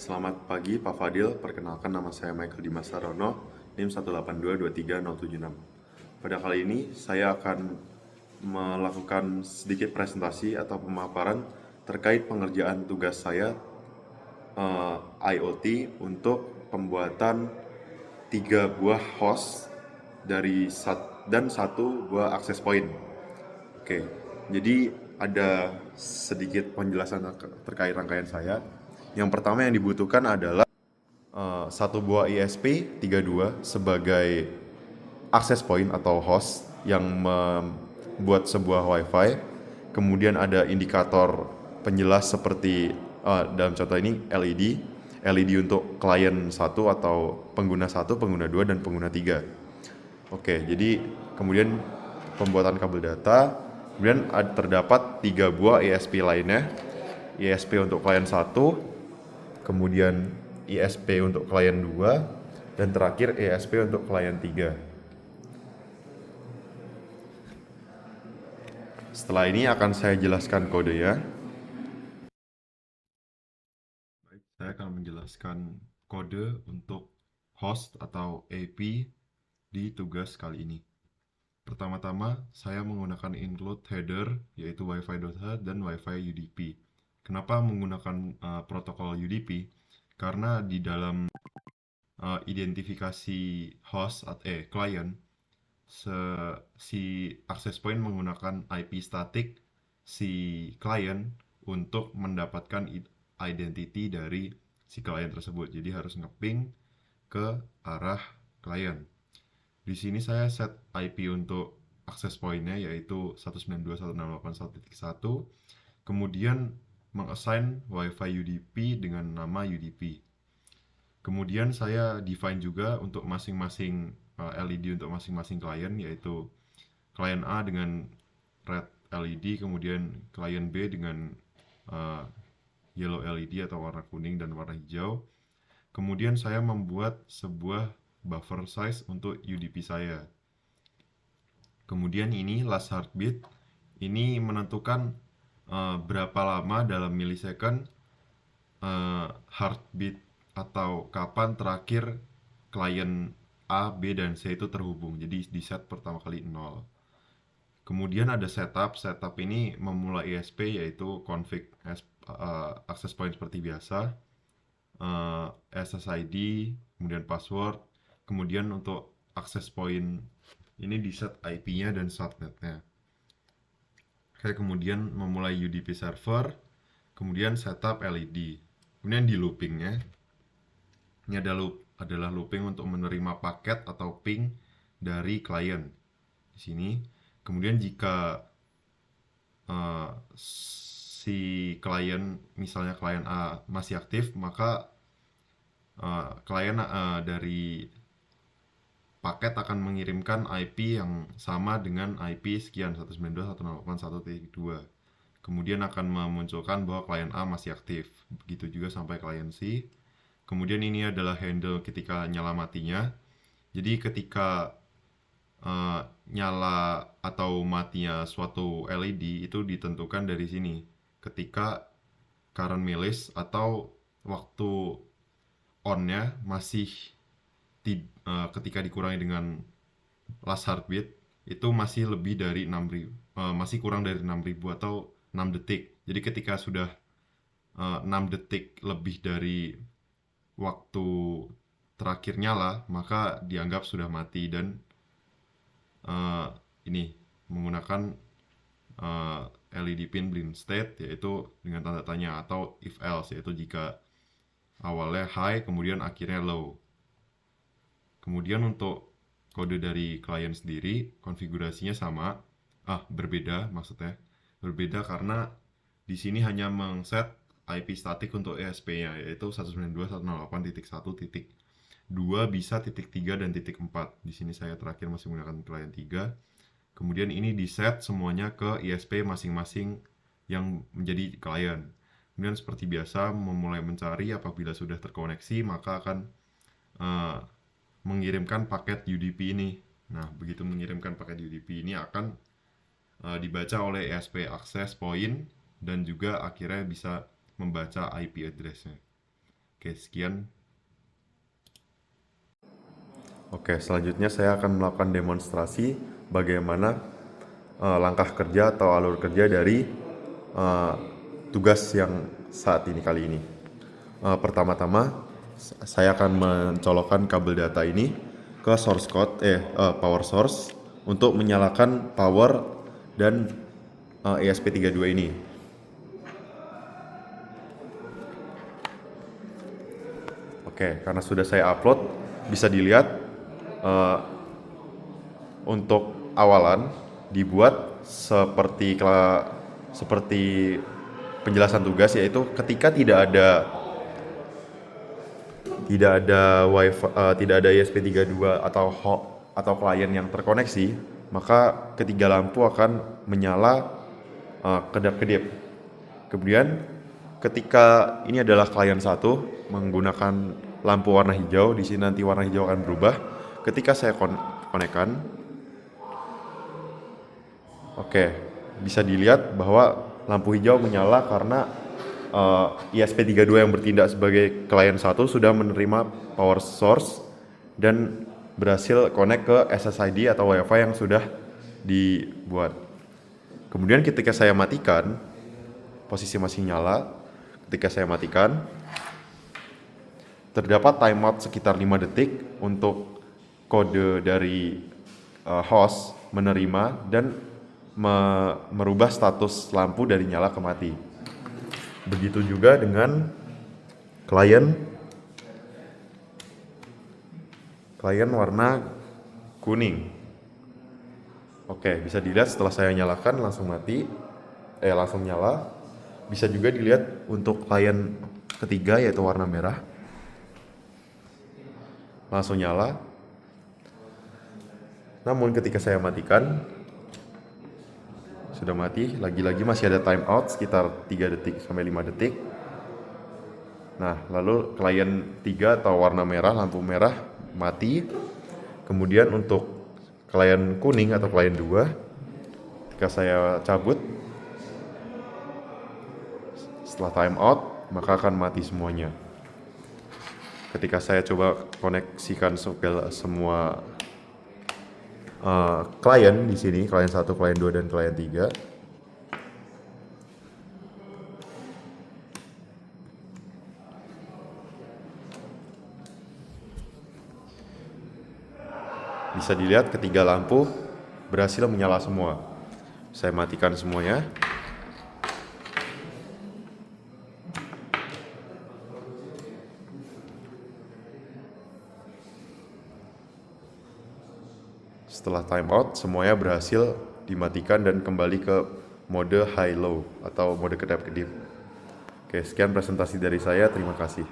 Selamat pagi Pak Fadil, perkenalkan nama saya Michael Dimas Sarono, NIM 182236076. Pada kali ini saya akan melakukan sedikit presentasi atau pemaparan terkait pengerjaan tugas saya IoT untuk pembuatan 3 buah host dan 1 buah access point. Oke, jadi ada sedikit penjelasan terkait rangkaian saya. Yang pertama yang dibutuhkan adalah satu buah ISP32 sebagai access point atau host yang membuat sebuah WiFi. Kemudian ada indikator penjelas seperti dalam contoh ini LED untuk klien 1 atau pengguna 1, pengguna 2, dan pengguna 3. Oke, jadi kemudian pembuatan kabel data, kemudian terdapat 3 buah ISP lainnya. ISP untuk klien 1, kemudian ISP untuk klien 2, dan terakhir ISP untuk klien 3. Setelah ini akan saya jelaskan kode ya. Baik, saya akan menjelaskan kode untuk host atau AP di tugas kali ini. Pertama-tama, saya menggunakan include header, yaitu wifi.h dan wifi UDP. Kenapa menggunakan protokol UDP? Karena di dalam identifikasi host client, si access point menggunakan IP static si client untuk mendapatkan identity dari si client tersebut. Jadi harus ngeping ke arah client. Di sini saya set IP untuk access point-nya yaitu 192.168.1.1. Kemudian mengassign WiFi UDP dengan nama UDP. Kemudian saya define juga untuk masing-masing LED untuk masing-masing klien, yaitu klien A dengan red LED, kemudian klien B dengan yellow LED atau warna kuning dan warna hijau. Kemudian saya membuat sebuah buffer size untuk UDP saya. Kemudian ini last heartbeat, ini menentukan berapa lama dalam millisecond heartbeat atau kapan terakhir klien A, B, dan C itu terhubung. Jadi di set pertama kali 0. Kemudian ada setup. Setup ini memulai ISP yaitu config access point seperti biasa, SSID, kemudian password. Kemudian untuk access point ini di set IP-nya dan subnet-nya. Oke, kemudian memulai UDP server, kemudian setup LED. Kemudian di loopingnya, ini adalah looping untuk menerima paket atau ping dari klien. Di sini, kemudian jika si klien, misalnya klien A masih aktif, maka klien dari paket akan mengirimkan IP yang sama dengan IP sekian 192.168.1.2. Kemudian akan memunculkan bahwa klien A masih aktif. Begitu juga sampai klien C. Kemudian ini adalah handle ketika nyala matinya. Jadi ketika nyala atau matinya suatu LED itu ditentukan dari sini. Ketika current millis atau waktu on-nya masih ketika dikurangi dengan last heartbeat itu masih lebih dari 6.000, masih kurang dari 6.000 atau 6 detik. Jadi ketika sudah 6 detik lebih dari waktu terakhir nyala, maka dianggap sudah mati dan ini menggunakan LED pin blind state, yaitu dengan tanda tanya, atau if else, yaitu jika awalnya high kemudian akhirnya low. Kemudian untuk kode dari klien sendiri konfigurasinya sama, berbeda maksudnya. Berbeda karena di sini hanya mengset IP statik untuk ESP-nya yaitu 192.168.1.2 bisa titik 3 dan titik 4. Di sini saya terakhir masih menggunakan klien 3. Kemudian ini di set semuanya ke ISP masing-masing yang menjadi klien. Kemudian seperti biasa memulai mencari, apabila sudah terkoneksi maka akan mengirimkan paket UDP ini. Nah, begitu mengirimkan paket UDP ini akan dibaca oleh ESP access point dan juga akhirnya bisa membaca IP address-nya. Oke, sekian. Oke, selanjutnya saya akan melakukan demonstrasi bagaimana langkah kerja atau alur kerja dari tugas yang saat ini kali ini. Pertama-tama, saya akan mencolokkan kabel data ini ke source code, power source untuk menyalakan power dan ESP32 ini. Oke, karena sudah saya upload, bisa dilihat untuk awalan dibuat seperti penjelasan tugas, yaitu ketika tidak ada wifi, tidak ada ESP32 atau klien yang terkoneksi, maka ketiga lampu akan menyala kedap-kedip. Kemudian ketika ini adalah klien 1 menggunakan lampu warna hijau, di sini nanti warna hijau akan berubah ketika saya konekkan. Oke, bisa dilihat bahwa lampu hijau menyala karena ESP32 yang bertindak sebagai klien 1 sudah menerima power source dan berhasil connect ke SSID atau WiFi yang sudah dibuat. Kemudian ketika saya matikan, posisi masih nyala. Ketika saya matikan, terdapat timeout sekitar 5 detik untuk kode dari host menerima dan merubah status lampu dari nyala ke mati. Begitu juga dengan klien warna kuning. Oke, bisa dilihat setelah saya nyalakan langsung nyala. Bisa juga dilihat untuk klien ketiga yaitu warna merah, langsung nyala. Namun ketika saya matikan, sudah mati. Lagi-lagi masih ada timeout sekitar 3 detik sampai 5 detik. Nah, lalu klien 3 atau warna merah, lampu merah mati. Kemudian untuk klien kuning atau klien 2, ketika saya cabut setelah timeout, maka akan mati semuanya. Ketika saya coba koneksikan semua klien di sini, klien 1, klien 2, dan klien 3. Bisa dilihat ketiga lampu berhasil menyala semua. Saya matikan semuanya. Setelah timeout, semuanya berhasil dimatikan dan kembali ke mode high-low atau mode kedap-kedip. Oke, sekian presentasi dari saya. Terima kasih.